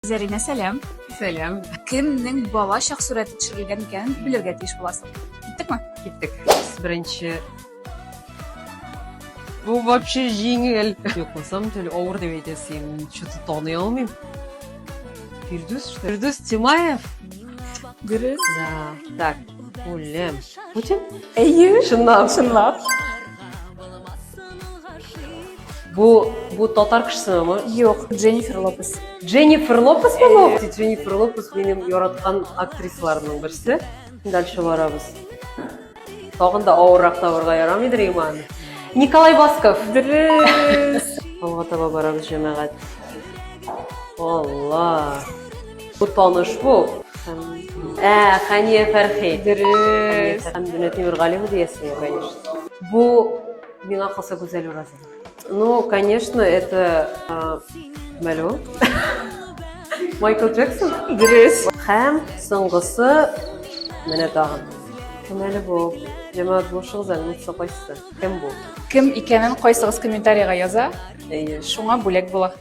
Зарина, сәлем. Сәлем. Кемнең бала чак сурәте төшерелгән икәнен белергә тиеш буласың. Киттекме? Киттек. Беренче. Bu вообще жеңіл. Yok, на самом деле ауыр деп әйтесің. Что-то таный алмыйм. Фирдус, что ли? Фирдус Тимаев? Дөрес. Да. Так, үлем. Путин? Әйе. Шынлап. Bu татар кешісі ме? Юк, Дженнифер Лопес. Дженнифер Лопес ме? Дженнифер Лопес менің яраткан актрисаларның берсе. Дальше барабыз. Тагын да авыррак табырга ярамыйдыр иман. Николай Басков. Дөрес. Алга таба барабыз җәмәгать. Алла. Bu таныш бу. Хания Фәрхи. Дөрес. Хәмдүнә Тимергалиева диясең, конечно. Bu миңа калса гүзәл ураза. Ну, конечно, это Мэло. Майкл Джексон. Дөрес. Һәм соңгысы менә тагын. Кем әле бу? Җәмәгать бу шыгыздан мутса кайсы? Кем бу? Кем икәнен кайсыгыз комментарийга яза, Әйе. шуңа бүләк була.